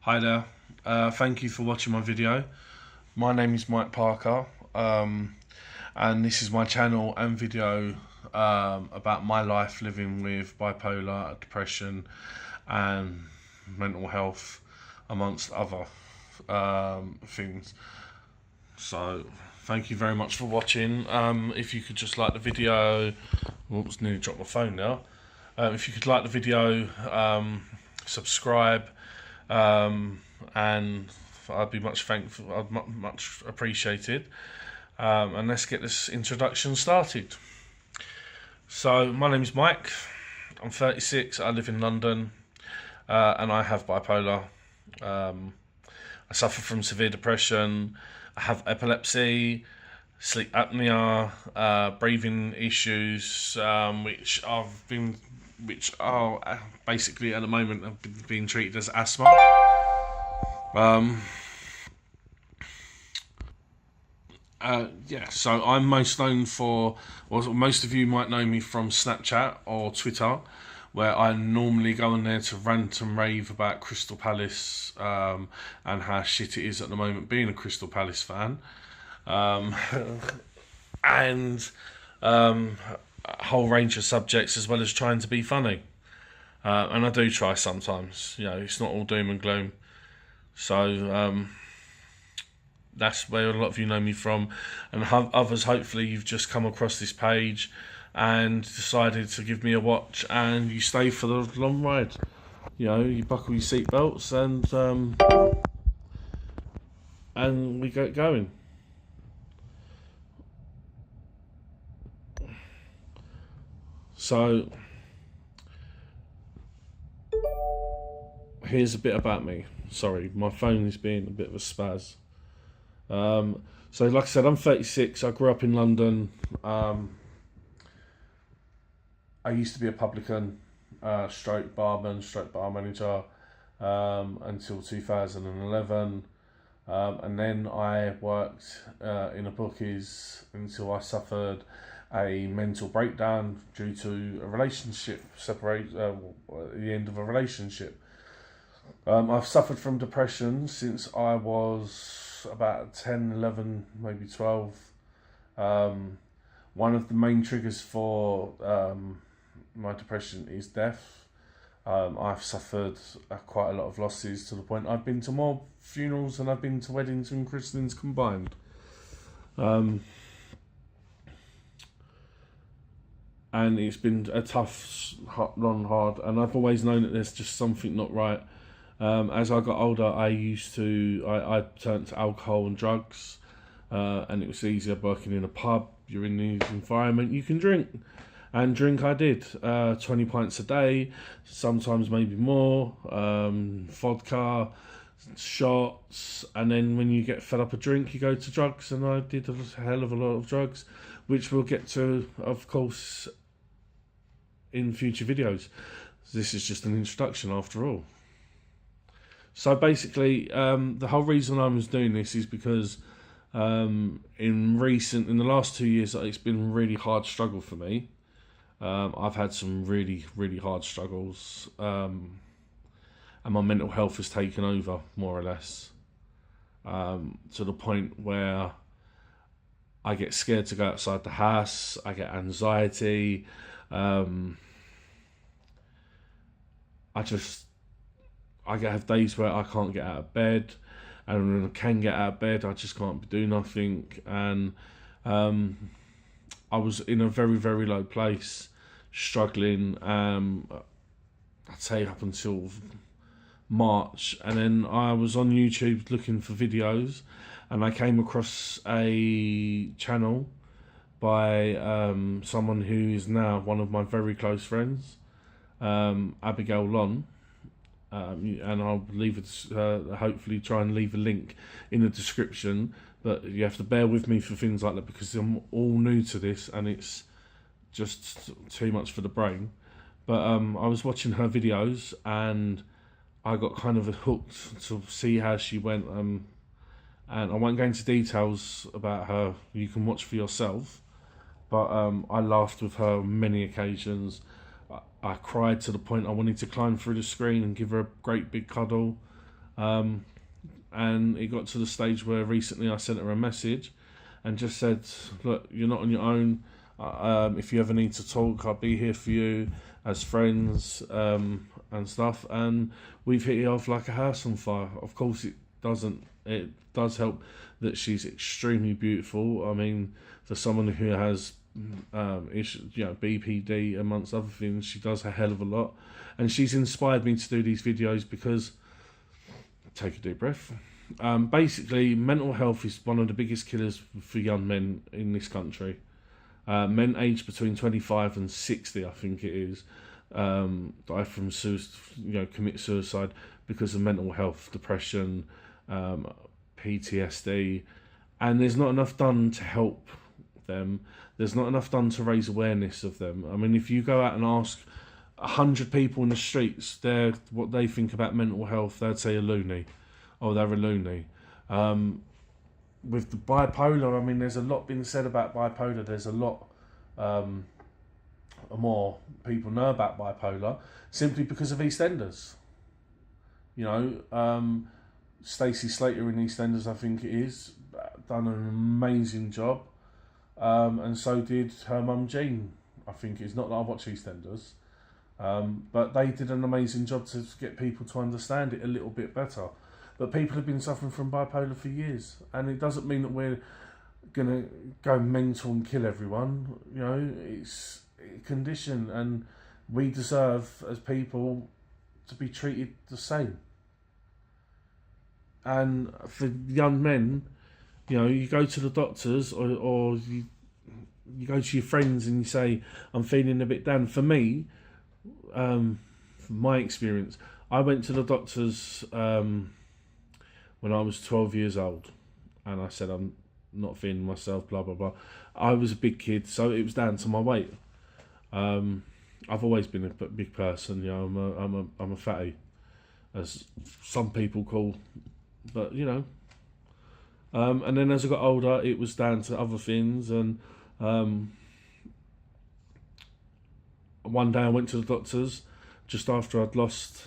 Hi there, thank you for watching my video. My name is Mike Parker, and this is my channel and video about my life living with bipolar, depression and mental health, amongst other things. So thank you very much for watching. If you could just like the video, oops, nearly dropped my phone now. If you could like the video, subscribe, and I'd be much thankful. I'd much appreciated. And let's get this introduction started. So my name is Mike. I'm 36. I live in London, and I have bipolar. I suffer from severe depression. I have epilepsy, sleep apnea, breathing issues, which are basically at the moment have been treated as asthma. So I'm most known for, well, most of you might know me from Snapchat or Twitter, where I normally go on there to rant and rave about Crystal Palace, and how shit it is at the moment being a Crystal Palace fan. And a whole range of subjects, as well as trying to be funny. And I do try sometimes, it's not all doom and gloom. So that's where a lot of you know me from, and others hopefully you've just come across this page and decided to give me a watch, and you stay for the long ride. You buckle your seatbelts and we get going. So here's a bit about me. Sorry, my phone is being a bit of a spaz. So like I said, I'm 36. I grew up in London. I used to be a publican, stroke barman, stroke bar manager, until 2011. And then I worked in a bookies until I suffered a mental breakdown due to a relationship the end of a relationship. I've suffered from depression since I was about 10, 11, maybe 12. One of the main triggers for my depression is death. I've suffered quite a lot of losses, to the point I've been to more funerals than I've been to weddings and christenings combined. And it's been a tough, long, hard, and I've always known that there's just something not right. As I got older, I turned to alcohol and drugs, and it was easier working in a pub. You're in this environment, you can drink. And drink I did, 20 pints a day, sometimes maybe more, vodka, shots, and then when you get fed up a drink, you go to drugs, and I did a hell of a lot of drugs, which we'll get to, of course, in future videos. This is just an introduction after all. So basically, the whole reason I was doing this is because in the last 2 years, it's been a really hard struggle for me. I've had some really, really hard struggles, and my mental health has taken over, more or less, to the point where I get scared to go outside the house. I get anxiety. I have days where I can't get out of bed, and when I can get out of bed, I just can't do nothing. And I was in a very, very low place, struggling, I'd say up until March. And then I was on YouTube looking for videos, and I came across a channel by someone who is now one of my very close friends, Abigail Lon. And I'll leave it, hopefully try and leave a link in the description, but you have to bear with me for things like that, because I'm all new to this and it's just too much for the brain. But I was watching her videos and I got kind of hooked to see how she went, and I won't go into details about her, you can watch for yourself, but I laughed with her on many occasions. I cried to the point I wanted to climb through the screen and give her a great big cuddle. And it got to the stage where recently I sent her a message and just said, look, you're not on your own. If you ever need to talk, I'll be here for you as friends, and stuff. And we've hit it off like a house on fire. Of course, it does help that she's extremely beautiful. I mean, for someone who has BPD amongst other things, she does a hell of a lot. And she's inspired me to do these videos because, take a deep breath. Basically, mental health is one of the biggest killers for young men in this country. Men aged between 25 and 60, I think it is, die from commit suicide because of mental health, depression, PTSD, and there's not enough done to help them. There's not enough done to raise awareness of them. I mean, if you go out and ask 100 people in the streets what they think about mental health, they'd say a loony. Oh, they're a loony. With the bipolar, I mean, there's a lot being said about bipolar. There's a lot more people know about bipolar simply because of EastEnders. Stacey Slater in EastEnders, I think it is, done an amazing job. And so did her mum Jean, I think it is. Not that I watch EastEnders. But they did an amazing job to get people to understand it a little bit better. But people have been suffering from bipolar for years, and it doesn't mean that we're going to go mental and kill everyone. It's a condition, and we deserve, as people, to be treated the same. And for young men, you go to the doctors or you go to your friends and you say, I'm feeling a bit down. For me, from my experience, I went to the doctors when I was 12 years old, and I said, I'm not feeling myself, blah, blah, blah. I was a big kid, so it was down to my weight. I've always been a big person, I'm a fatty, as some people call, but, and then as I got older, it was down to other things, and one day I went to the doctors just after I'd lost...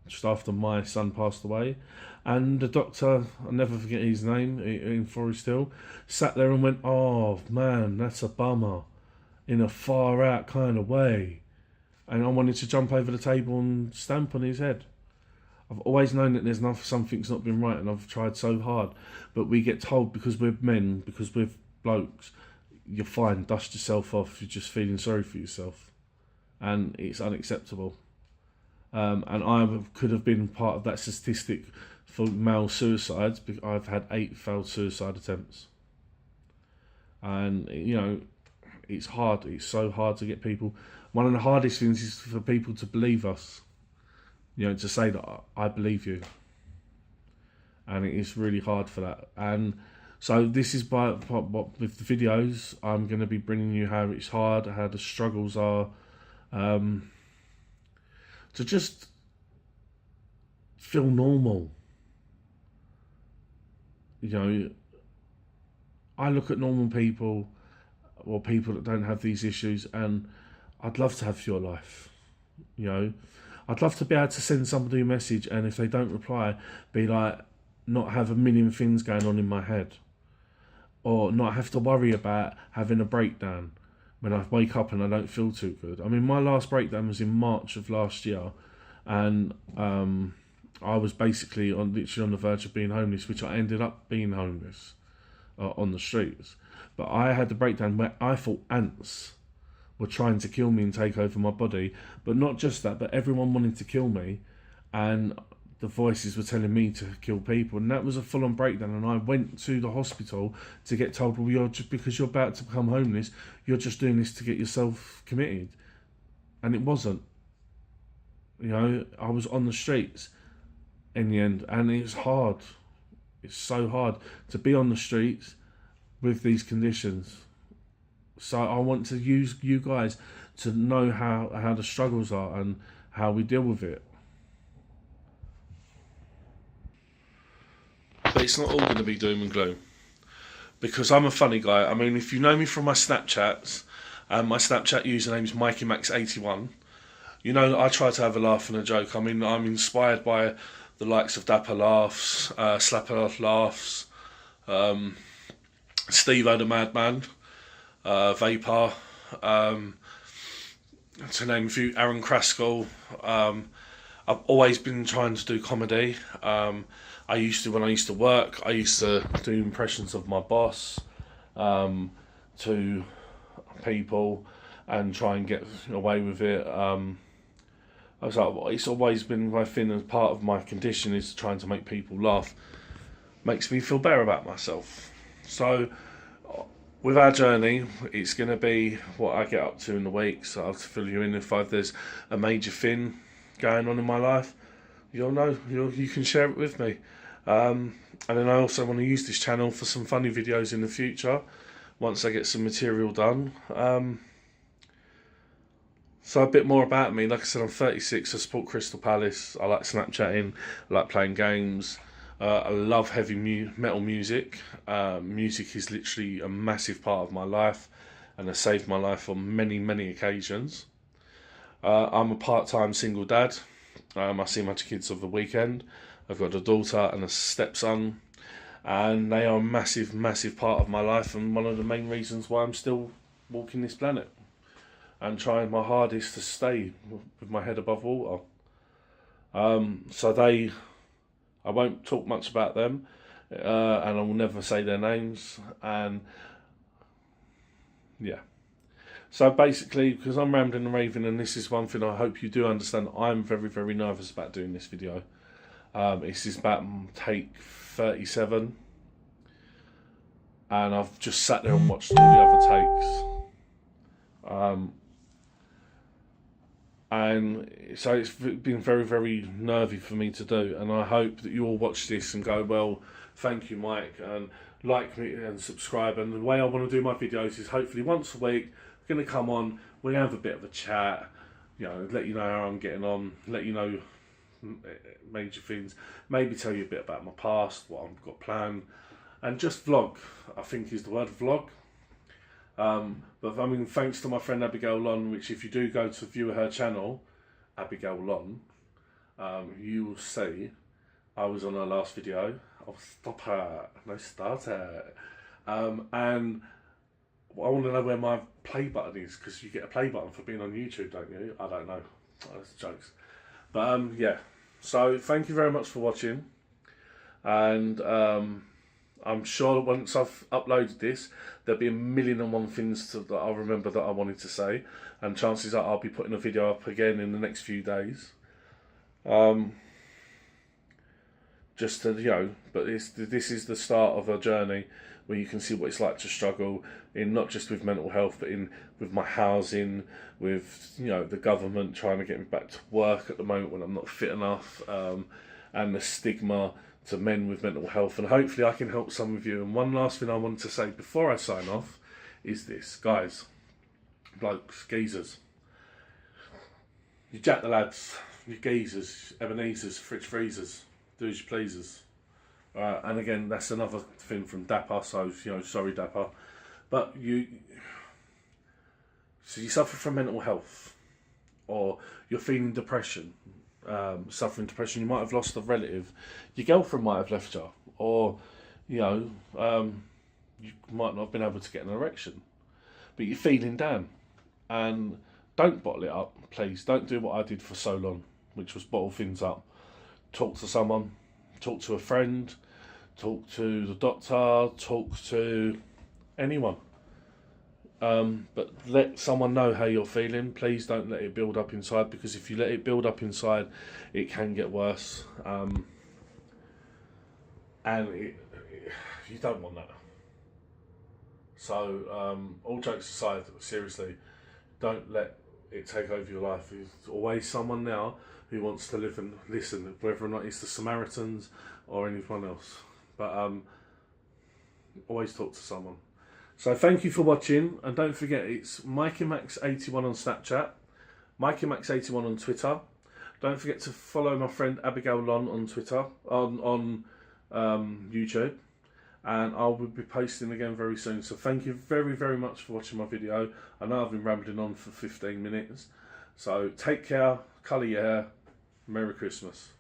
just after my son passed away, and the doctor, I'll never forget his name, in Forest Hill, sat there and went, oh man, that's a bummer, in a far out kind of way. And I wanted to jump over the table and stamp on his head. I've always known that something's not been right, and I've tried so hard, but we get told because we're men, because we're blokes, you're fine, dust yourself off, you're just feeling sorry for yourself, and it's unacceptable. And I could have been part of that statistic for male suicides, because I've had 8 failed suicide attempts. And, it's hard. It's so hard to get people. One of the hardest things is for people to believe us. To say that I believe you. And it is really hard for that. And so this is with the videos, I'm going to be bringing you how it's hard, how the struggles are. To just feel normal. I look at normal people or people that don't have these issues, and I'd love to have your life. I'd love to be able to send somebody a message, and if they don't reply, be like, not have a million things going on in my head, or not have to worry about having a breakdown when I wake up and I don't feel too good. I mean, my last breakdown was in March of last year, and I was basically literally on the verge of being homeless, which I ended up being homeless on the streets. But I had the breakdown where I thought ants were trying to kill me and take over my body, but not just that, but everyone wanted to kill me, and the voices were telling me to kill people, and that was a full-on breakdown. And I went to the hospital to get told, well, because you're about to become homeless, you're just doing this to get yourself committed. And it wasn't. I was on the streets in the end, and it's hard. It's so hard to be on the streets with these conditions. So I want to use you guys to know how the struggles are and how we deal with it. But it's not all going to be doom and gloom, because I'm a funny guy. I mean, if you know me from my Snapchats, my Snapchat username is MikeyMax81. You know, I try to have a laugh and a joke. I mean, I'm inspired by the likes of Dapper Laughs, Slapper Laughs, Steve O the Madman, Vapor, to name a few, Aaron Kraskell. I've always been trying to do comedy. When I used to work, I used to do impressions of my boss to people and try and get away with it. I was like, it's always been my thing, as part of my condition is trying to make people laugh. Makes me feel better about myself. So, with our journey, it's going to be what I get up to in the week. So I'll fill you in if there's a major thing going on in my life. You'll know, you can share it with me. And then I also want to use this channel for some funny videos in the future, once I get some material done. So a bit more about me. Like I said, I'm 36, I support Crystal Palace, I like Snapchatting, I like playing games, I love heavy metal music. Music is literally a massive part of my life and has saved my life on many, many occasions. I'm a part-time single dad. I see my kids over the weekend. I've got a daughter and a stepson, and they are a massive, massive part of my life, and one of the main reasons why I'm still walking this planet and trying my hardest to stay with my head above water. I won't talk much about them, and I will never say their names, and yeah. So basically, because I'm rambling and raving, and this is one thing I hope you do understand, I'm very, very nervous about doing this video. This is about take 37, and I've just sat there and watched all the other takes. And so it's been very, very nervy for me to do, and I hope that you all watch this and go, well, thank you, Mike, and like me and subscribe. And the way I want to do my videos is hopefully once a week, I'm going to come on, we're going to have a bit of a chat, let you know how I'm getting on, let you know major things, maybe tell you a bit about my past, what I've got planned, and just vlog, I think is the word, vlog. But I mean, thanks to my friend Abigail Lon, which if you do go to view her channel, Abigail Lon, you will see I was on her last video. Oh, stop her, no, start her. And I want to know where my play button is, because you get a play button for being on YouTube, don't you? I don't know, that's jokes. But yeah, so thank you very much for watching, and I'm sure once I've uploaded this, there'll be 1,000,001 things that I'll remember that I wanted to say, and chances are I'll be putting a video up again in the next few days. Just to, but this is the start of a journey where you can see what it's like to struggle in, not just with mental health, but with my housing, with the government trying to get me back to work at the moment when I'm not fit enough, and the stigma to men with mental health, and hopefully I can help some of you. And one last thing I want to say before I sign off is this, guys, blokes, geezers, you Jack the lads, you geezers, Ebenezers, fridge freezers, do as you pleasers. And again, that's another thing from Dapper, so sorry Dapper, but you suffer from mental health, or you're feeling depression, suffering depression, you might have lost a relative, your girlfriend might have left you, or you might not have been able to get an erection, but you're feeling down, and don't bottle it up, please. Don't do what I did for so long, which was bottle things up. Talk to someone, talk to a friend, talk to the doctor, talk to anyone. But let someone know how you're feeling. Please don't let it build up inside, because if you let it build up inside, it can get worse. And you don't want that. So, all jokes aside, seriously, don't let it take over your life. There's always someone now who wants to live and listen, whether or not it's the Samaritans or anyone else. But always talk to someone. So thank you for watching, and don't forget, it's MikeyMax81 on Snapchat, MikeyMax81 on Twitter. Don't forget to follow my friend Abigail Lon on Twitter, on YouTube, and I will be posting again very soon. So thank you very, very much for watching my video. I know I've been rambling on for 15 minutes, So take care, colour your hair. Merry Christmas.